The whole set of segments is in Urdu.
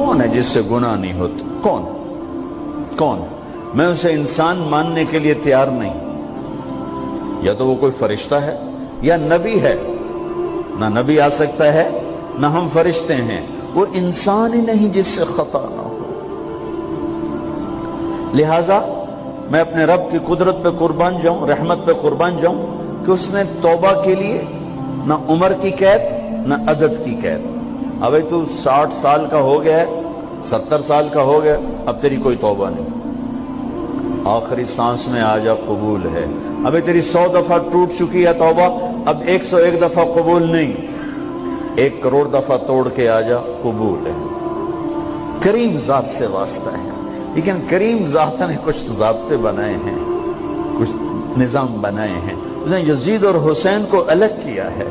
کون ہے جس سے گناہ نہیں ہوتا؟ کون کون؟ میں اسے انسان ماننے کے لیے تیار نہیں. یا تو وہ کوئی فرشتہ ہے یا نبی ہے. نہ نبی آ سکتا ہے نہ ہم فرشتے ہیں. وہ انسان ہی نہیں جس سے خطا نہ ہو. لہذا میں اپنے رب کی قدرت پہ قربان جاؤں، رحمت پہ قربان جاؤں کہ اس نے توبہ کے لیے نہ عمر کی قید نہ عدد کی قید. اب تو 60 سال کا ہو گیا ہے، 70 سال کا ہو گیا، اب تیری کوئی توبہ نہیں. آخری سانس میں آ جا، قبول ہے. ابھی تیری 100 دفعہ ٹوٹ چکی ہے توبہ، اب 101 دفعہ قبول نہیں، 1 کروڑ دفعہ توڑ کے آ جا، قبول ہے. کریم ذات سے واسطہ ہے. لیکن کریم ذات نے کچھ ضابطے بنائے ہیں، کچھ نظام بنائے ہیں. اس نے یزید اور حسین کو الگ کیا ہے.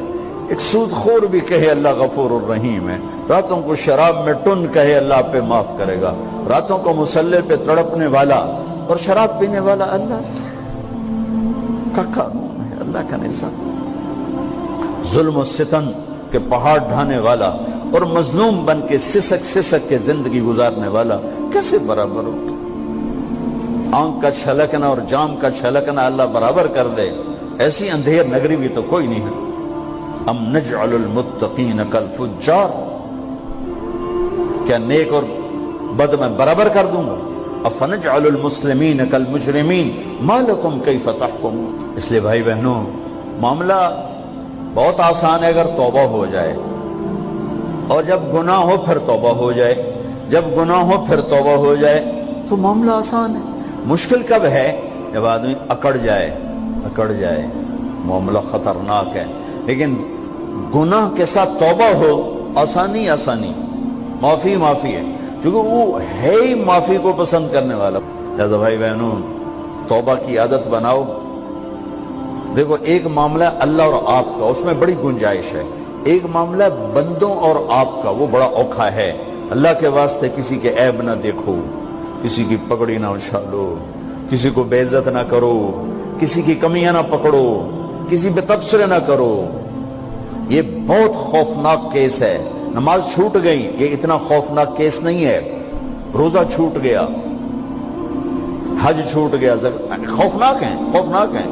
ایک سود خور بھی کہے اللہ غفور الرحیم ہے، راتوں کو شراب میں ٹن کہے اللہ پہ معاف کرے گا. راتوں کو مصلی پہ تڑپنے والا اور شراب پینے والا اللہ کا قانون ہے، اللہ کا نظام. ظلم و ستم کے پہاڑ ڈھانے والا اور مظلوم بن کے سسک سسک کے زندگی گزارنے والا کیسے برابر ہو؟ آنکھ کا چھلکنا اور جام کا چھلکنا اللہ برابر کر دے، ایسی اندھیر نگری بھی تو کوئی نہیں ہے. ام نجعل المتقین کالفجار، کیا نیک اور بد میں برابر کر دوں گا؟ افنجعل المسلمین کالمجرمین ما لکم کیف تحکمون. اس لیے بھائی بہنوں، معاملہ بہت آسان ہے اگر توبہ ہو جائے، اور جب گناہ ہو پھر توبہ ہو جائے. جب گناہ ہو پھر توبہ ہو جائے تو معاملہ آسان ہے. مشکل کب ہے؟ جب آدمی اکڑ جائے، معاملہ خطرناک ہے. لیکن گناہ کے ساتھ توبہ ہو، آسانی، معافی ہے، کیونکہ وہ ہے ہی معافی کو پسند کرنے والا. لہذا بھائی بہنوں، توبہ کی عادت بناؤ. دیکھو، ایک معاملہ اللہ اور آپ کا، اس میں بڑی گنجائش ہے. ایک معاملہ بندوں اور آپ کا، وہ بڑا اوکھا ہے. اللہ کے واسطے کسی کے عیب نہ دیکھو، کسی کی پگڑی نہ اچھالو، کسی کو بے عزت نہ کرو، کسی کی کمیاں نہ پکڑو، کسی پہ تبصرے نہ کرو. یہ بہت خوفناک کیس ہے. نماز چھوٹ گئی، یہ اتنا خوفناک کیس نہیں ہے. روزہ چھوٹ گیا، حج چھوٹ گیا، خوفناک ہیں،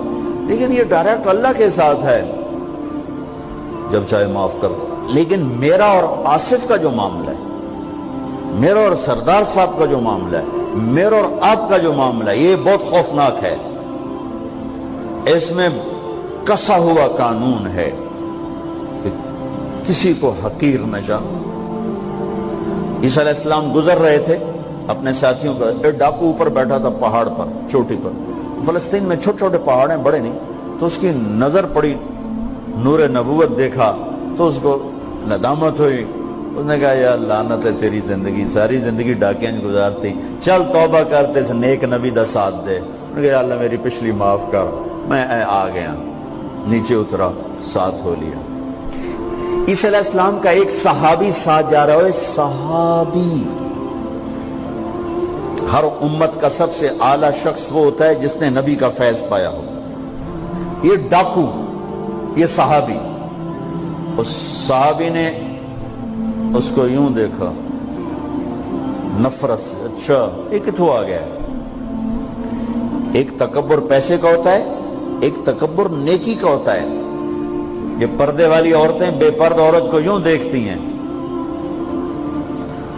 لیکن یہ ڈائریکٹ اللہ کے ساتھ ہے، جب چاہے معاف کر دو. لیکن میرا اور آصف کا جو معاملہ ہے، میرا اور سردار صاحب کا جو معاملہ ہے، میرا اور آپ کا جو معاملہ ہے، یہ بہت خوفناک ہے. اس میں کسا ہوا قانون ہے کہ کسی کو حقیر نہ جانو. عیسیٰ علیہ السلام گزر رہے تھے اپنے ساتھیوں کا، ایک ڈاکو اوپر بیٹھا تھا پہاڑ پر، چوٹی پر. فلسطین میں چھوٹے چھوٹے پہاڑ ہیں، بڑے نہیں. تو اس کی نظر پڑی، نور نبوت دیکھا تو اس کو ندامت ہوئی. اس نے کہا یا لعنت ہے تیری زندگی، ساری زندگی ڈاکیاں گزارتی، چل توبہ کرتے سے نیک نبی دا ساتھ دے. انہوں نے کہا یا اللہ میری پچھلی معاف کر. میں آ گیا، نیچے اترا، ساتھ ہو لیا. عیسیٰ علیہ السلام کا ایک صحابی ساتھ جا رہا ہے. صحابی، ہر امت کا سب سے اعلیٰ شخص وہ ہوتا ہے جس نے نبی کا فیض پایا ہو. یہ ڈاکو، یہ صحابی. اس صحابی نے اس کو یوں دیکھا، نفرت سے. اچھا یہ کتوں آ گیا؟ ایک تکبر پیسے کا ہوتا ہے، ایک تکبر نیکی کا ہوتا ہے. یہ پردے والی عورتیں بے پرد عورت کو یوں دیکھتی ہیں،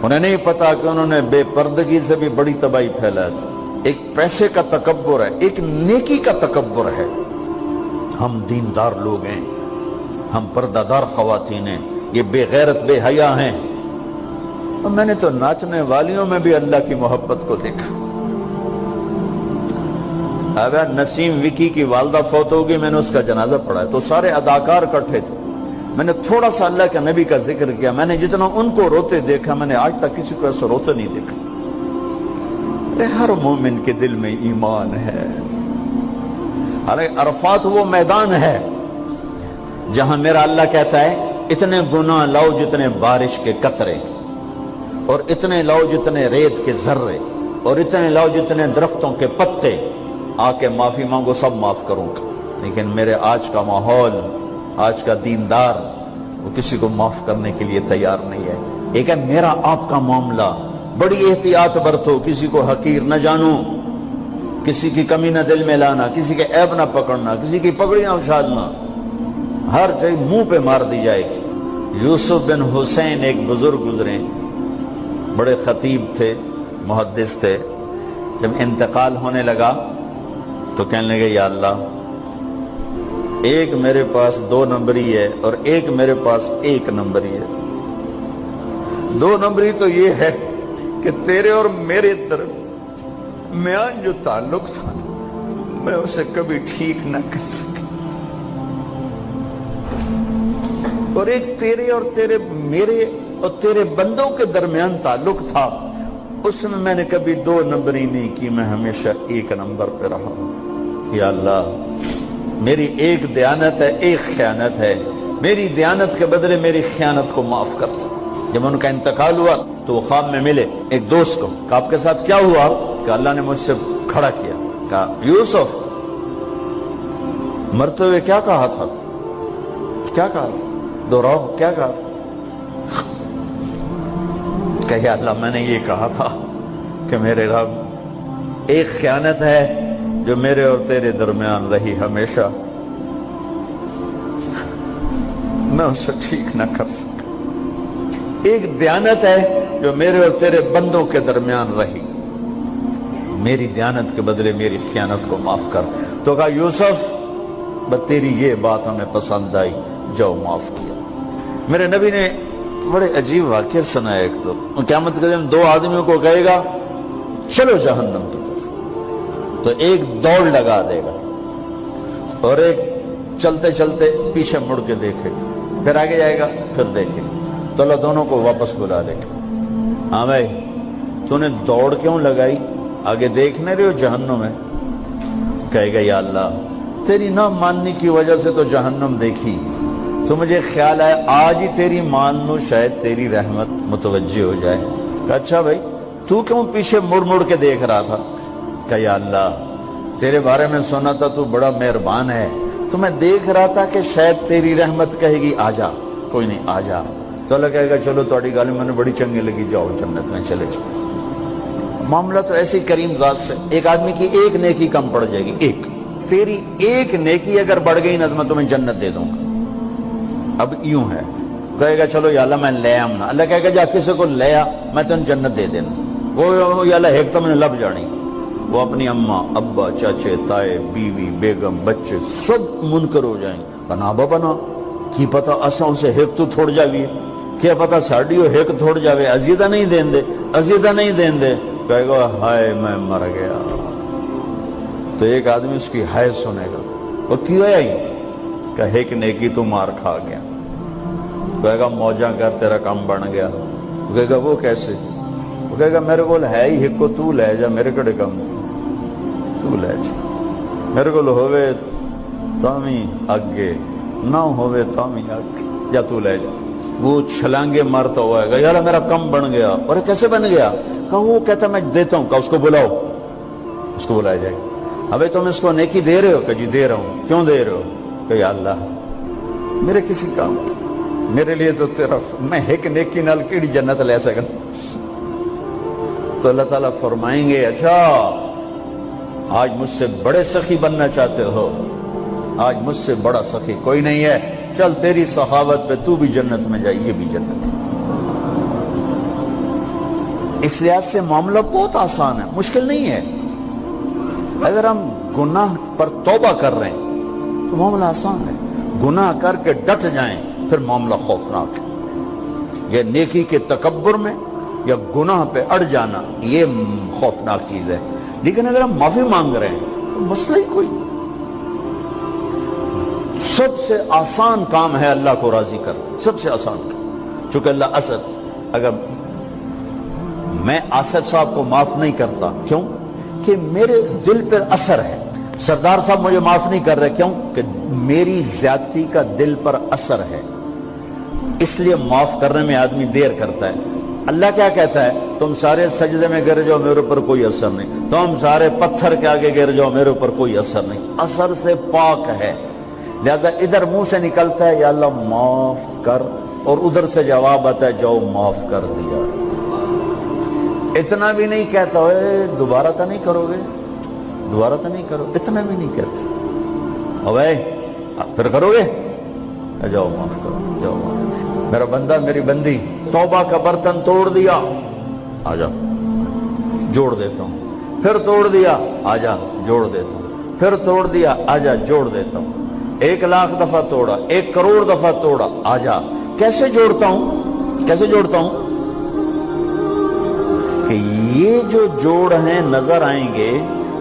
انہیں نہیں پتا کہ انہوں نے بے پردگی سے بھی بڑی تباہی پھیلا تھی. ایک پیسے کا تکبر ہے، ایک نیکی کا تکبر ہے. ہم دیندار لوگ ہیں، ہم پردہ دار خواتین ہیں، یہ بے غیرت بے حیا ہیں. اور میں نے تو ناچنے والیوں میں بھی اللہ کی محبت کو دیکھا. اب نسیم وکی کی والدہ فوت ہوگی، میں نے اس کا جنازہ پڑھا تو سارے اداکار اکٹھے تھے. میں نے تھوڑا سا اللہ کے نبی کا ذکر کیا. میں نے جتنا ان کو روتے دیکھا، میں نے آج تک کسی کو ایسا روتے نہیں دیکھا. ہر مومن کے دل میں ایمان ہے. ارے عرفات وہ میدان ہے جہاں میرا اللہ کہتا ہے اتنے گناہ لاؤ جتنے بارش کے قطرے، اور اتنے لاؤ جتنے ریت کے ذرے، اور اتنے لاؤ جتنے درختوں کے پتے، آ کے معافی مانگو، سب معاف کروں گا. لیکن میرے آج کا ماحول، آج کا دیندار، وہ کسی کو معاف کرنے کے لیے تیار نہیں ہے. ایک ہے میرا آپ کا معاملہ، بڑی احتیاط برتو، کسی کو حقیر نہ جانو، کسی کی کمی نہ دل میں لانا، کسی کے عیب نہ پکڑنا، کسی کی پگڑی نہ اچھالنا، ہر چیز منہ پہ مار دی جائے گی۔ یوسف بن حسین ایک بزرگ گزرے، بڑے خطیب تھے، محدث تھے، جب انتقال ہونے لگا تو کہنے لگے یا اللہ، ایک میرے پاس 2 نمبری ہے اور ایک میرے پاس 1 نمبری ہے۔ 2 نمبری تو یہ ہے کہ تیرے اور میرے درمیان جو تعلق تھا میں اسے کبھی ٹھیک نہ کر سکا، اور ایک تیرے اور میرے اور تیرے بندوں کے درمیان تعلق تھا، اس میں نے کبھی 2 نمبری نہیں کی، میں ہمیشہ 1 نمبر پہ رہا۔ یا اللہ، میری ایک دیانت ہے، ایک خیانت ہے، میری دیانت کے بدلے میری خیانت کو معاف کر۔ جب ان کا انتقال ہوا تو وہ خواب میں ملے ایک دوست کو، کہ آپ کے ساتھ کیا ہوا؟ کہ اللہ نے مجھ سے کھڑا کیا، کہا یوسف مرتے ہوئے کیا کہا تھا؟ کیا کہا تھا؟ دوہراؤ، کیا کہا؟ کہ یا اللہ، میں نے یہ کہا تھا کہ میرے رب، ایک خیانت ہے جو میرے اور تیرے درمیان رہی ہمیشہ، میں اسے ٹھیک نہ کر سکا، ایک دیانت ہے جو میرے اور تیرے بندوں کے درمیان رہی، میری دیانت کے بدلے میری خیانت کو معاف کر۔ تو کہا یوسف، بس تیری یہ بات ہمیں پسند آئی، جاؤ معاف کیا۔ میرے نبی نے بڑے عجیب واقعہ سنا ہے۔ ایک تو قیامت کے دن 2 آدمیوں کو کہے گا چلو جہنم کی طرف، تو ایک دوڑ لگا دے گا اور ایک چلتے چلتے پیچھے مڑ کے دیکھے، پھر آگے جائے گا، پھر دیکھے، تو اللہ دونوں کو واپس بلا لے گا۔ ہاں بھائی، تو نے دوڑ کیوں لگائی؟ آگے دیکھنے رہے ہو جہنم میں؟ کہے گا یا اللہ، تیری نہ ماننے کی وجہ سے تو جہنم دیکھی، تو مجھے خیال آیا آج ہی تیری مان لوں، شاید تیری رحمت متوجہ ہو جائے۔ کہا اچھا بھائی، تو کیوں پیچھے مڑ مڑ کے دیکھ رہا تھا؟ کہ یا اللہ، تیرے بارے میں سنا تھا تو بڑا مہربان ہے، تو میں دیکھ رہا تھا کہ شاید تیری رحمت کہے گی آ جا۔ کوئی نہیں، آ جا۔ تو اللہ کہے گا چلو تھوڑی گالی میں نے بڑی چنگی لگی، جاؤ جنت میں چلے جاؤ۔ معاملہ تو ایسی کریم ذات سے، ایک آدمی کی ایک نیکی کم پڑ جائے گی، ایک، تیری ایک نیکی اگر بڑھ گئی نا تو میں تمہیں جنت دے دوں گا۔ اب یوں ہے، کہے گا چلو یا اللہ میں لے آؤں نا، اللہ کہے گا جا کسی کو لے آ، میں تمہیں جنت دے دینا۔ وہ یا اللہ ایک تو میں نے لب جانی، وہ اپنی اماں، ابا، چاچے، تائے، بیوی، بیگم، بچے سب منکر ہو جائیں، بنا بنا کی پتا اساں اسے ایک تو تھوڑ جاوی، کیا پتا ساڑی ہو ایک تھوڑ جاوے، عزیدہ نہیں دین دے، عزیدہ نہیں دین دے۔ کہے گا ہائے میں مر گیا۔ تو ایک آدمی اس کی ہائے سنے گا، وہ کیوں آئی؟ کہے کہ نیکی تو مار کھا گیا۔ کہے گا موجاں کر، تیرا کام بن گیا۔ کہے گا وہ کیسے؟ وہ کہے گا میرے کو ہے ہی ایک کو، تو لے جا، میرے کڑے کم تو لے جا، میرے کو ہوئے تامی آگے، نہ ہوئے تامی آگے، یا تو لے جا۔ وہ چھلانگے مارتا ہوا ہے، یار میرا کم بن گیا۔ اور کیسے بن گیا؟ کہا وہ کہتا میں دیتا ہوں، کہا اس کو بلاؤ، اس کو بلایا جائے۔ ابھی تم اس کو نیکی دے رہے ہو؟ کہ جی دے رہا ہوں۔ کیوں دے رہے ہو؟ کہ یا اللہ میرے کسی کام، میرے لیے تو تیرا، میں ایک نیکی نال کیڑی جنت لے سکن۔ تو اللہ تعالیٰ فرمائیں گے اچھا آج مجھ سے بڑے سخی بننا چاہتے ہو؟ آج مجھ سے بڑا سخی کوئی نہیں ہے، چل تیری سخاوت پہ تو بھی جنت میں جائے، یہ بھی جنت ہے۔ اس لحاظ سے معاملہ بہت آسان ہے، مشکل نہیں ہے۔ اگر ہم گناہ پر توبہ کر رہے ہیں تو معاملہ آسان ہے، گناہ کر کے ڈٹ جائیں پھر معاملہ خوفناک ہے۔ یہ نیکی کے تکبر میں یا گناہ پہ اڑ جانا یہ خوفناک چیز ہے۔ لیکن اگر ہم معافی مانگ رہے ہیں تو مسئلہ ہی کوئی، سب سے آسان کام ہے اللہ کو راضی کر، سب سے آسان کام۔ چونکہ اللہ اسد، اگر میں آصف صاحب کو معاف نہیں کرتا، کیوں کہ میرے دل پر اثر ہے، سردار صاحب مجھے معاف نہیں کر رہے، کیوں کہ میری زیادتی کا دل پر اثر ہے، اس لیے معاف کرنے میں آدمی دیر کرتا ہے۔ اللہ کیا کہتا ہے؟ تم سارے سجدے میں گر جاؤ، میرے اوپر کوئی اثر نہیں، تم سارے پتھر کے آگے گر جاؤ، میرے اوپر کوئی اثر نہیں، اثر سے پاک ہے۔ لہذا ادھر منہ سے نکلتا ہے یا اللہ معاف کر، اور ادھر سے جواب آتا ہے جاؤ معاف کر دیا. اتنا بھی نہیں کہتا ہوئے دوبارہ تو نہیں کرو گے, دوبارہ تو نہیں کرو, اتنا بھی نہیں کہتا اوے پھر کرو گے, جاؤ معاف کرو, جاؤ معاف. میرا بندہ میری بندی توبہ کا برتن توڑ دیا, آ جا جوڑ دیتا ہوں, پھر توڑ دیا, آ جا جوڑ دیتا ہوں, پھر توڑ دیا, آ جا جوڑ دیتا ہوں, 1,00,000 دفعہ توڑا, 1 کروڑ دفعہ توڑا, آ جا. کیسے جوڑتا ہوں, کیسے جوڑتا ہوں کہ یہ جو جوڑ ہیں نظر آئیں گے,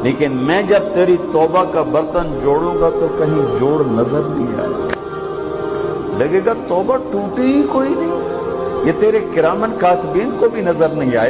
لیکن میں جب تیری توبہ کا برتن جوڑوں گا تو کہیں جوڑ نظر نہیں آئے گا, لگے گا توبہ ٹوٹی ہی کوئی نہیں, یہ تیرے کرامن کاتبین کو بھی نظر نہیں آئے گا.